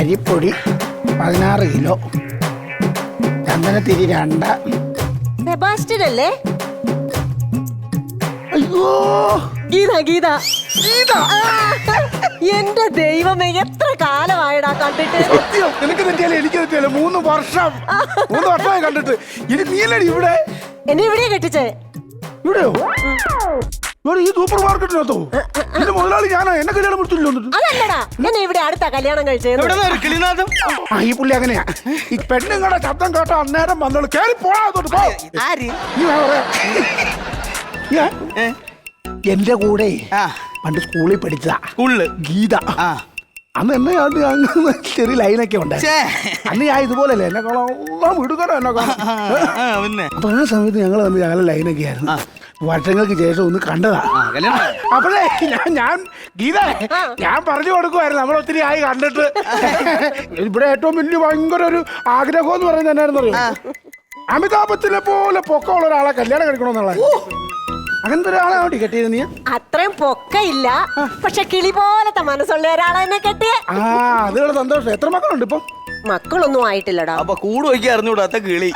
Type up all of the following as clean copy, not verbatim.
അരിപ്പൊടി 16 kilo, ചന്ദനത്തിരി 2. Sebastian അല്ലേ? അയ്യോ ഗീത ഗീത ഗീത. എന്റെ ദൈവമേ, എത്ര കാലമായടാ കണ്ടിട്ട്. സത്യം, നിനക്ക് തെറ്റിയാലേ എനിക്ക് തെറ്റിയാലേ. 3 വർഷമായി കണ്ടിട്ട്. ഇനി നീലടി ഇവിടെ എന്നെ എവിടെയാ കെട്ടിച്ചേ? ഇവിടെയോ? ഇവിടെ ഈ സൂപ്പർ മാർക്കറ്റിനകത്തോ? ഇതിന്റെ മുതലാളി ഞാനാ. എന്നെ കല്യാണം പിടിച്ചില്ലോ. അതല്ലടാ, എന്നെ ഇവിടെ അടുത്ത കല്യാണം കഴിച്ചത്. ഈ പുള്ളി അങ്ങനെയാ. ഈ പെണ്ണുങ്ങളുടെ ശബ്ദം കേട്ടോ അന്നേരം വന്നോളൂ. കേറി പോകാത്തോട്ട് പോ. എന്റെ കൂടെ പണ്ട് സ്കൂളിൽ പഠിച്ചതാ. ഗീത. അന്ന് എന്നെ അങ്ങ് ചെറിയ ലൈനൊക്കെ ഉണ്ട്. അന്ന് ഞാൻ ഇതുപോലല്ലേ എന്നെ കാണാൻ വിടുകണോ എന്നെ കാണാൻ. അപ്പൊ ആ സമയത്ത് ഞങ്ങളെ ലൈനൊക്കെ ആയിരുന്നു. വർഷങ്ങൾക്ക് ശേഷം ഒന്ന് കണ്ടതാ. അപ്പോഴേ ഞാൻ ഗീത ഞാൻ പറഞ്ഞു കൊടുക്കുമായിരുന്നു, നമ്മളൊത്തിരി ആയി കണ്ടിട്ട്. ഇവിടെ ഏറ്റവും വലിയ ഭയങ്കര ഒരു ആഗ്രഹം എന്ന് പറയുന്നത് എന്നായിരുന്നു അറിയോ? അമിതാഭ് ബച്ചനെ പോലെ പൊക്കമുള്ള ഒരാളെ കല്യാണം കഴിക്കണമെന്നുള്ളത്. അങ്ങനത്തെ ഒരാളെ വേണ്ടി കെട്ടിയത് നീ? അത്രയും പൊക്കയില്ല, പക്ഷെ കിളി പോലത്തെ മനസ്സുള്ള ഒരാളെ തന്നെ കെട്ടിയ. അതുകൊണ്ട് സന്തോഷം. എത്ര മക്കളുണ്ട് ഇപ്പം? മക്കളൊന്നും ആയിട്ടില്ലടാ. അപ്പൊ കൂട് വയ്ക്കാൻ അറിഞ്ഞൂടാത്ത കിളി.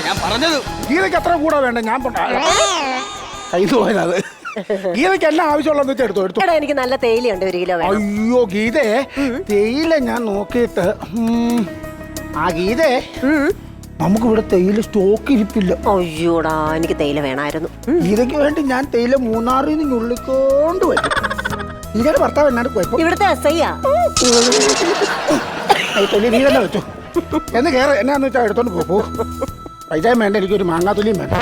ഞാൻ പറഞ്ഞത് ഗീതയ്ക്ക് അത്ര കൂടാ വേണ്ട. ഞാൻ കയ്യിൽ പോയത്. ഗീതയ്ക്ക് എല്ലാം ആവശ്യമുള്ളതെന്ന് വെച്ചാൽ എടുത്തോ. എനിക്ക് നല്ല തേയിലുണ്ട്, 1 കിലോ വേണം. അയ്യോ ഗീതേ, തേയില ഞാൻ നോക്കിയിട്ട് ഗീതേ നമുക്ക് ഇവിടെ തേയില സ്റ്റോക്ക് ഇരിപ്പില്ല. അയ്യോടാ, എനിക്ക് തേയില വേണമായിരുന്നു. ഗീതയ്ക്ക് വേണ്ടി ഞാൻ തേയില മൂന്നാറിൽ നിന്ന് ഉള്ളിക്കൊണ്ട് വരും. ഗീതയുടെ ഭർത്താവ് എന്നാണ് കുഴപ്പം? ഇവിടുത്തെ എസ്ഐയാ. നീ തന്നെ വെച്ചോ. എന്ന് കയറി എന്നാന്ന് വെച്ചാൽ എടുത്തോണ്ട് പോ. പൈസയും വേണ്ട, എനിക്കൊരു മാങ്ങാത്തുലിയും വേണ്ട.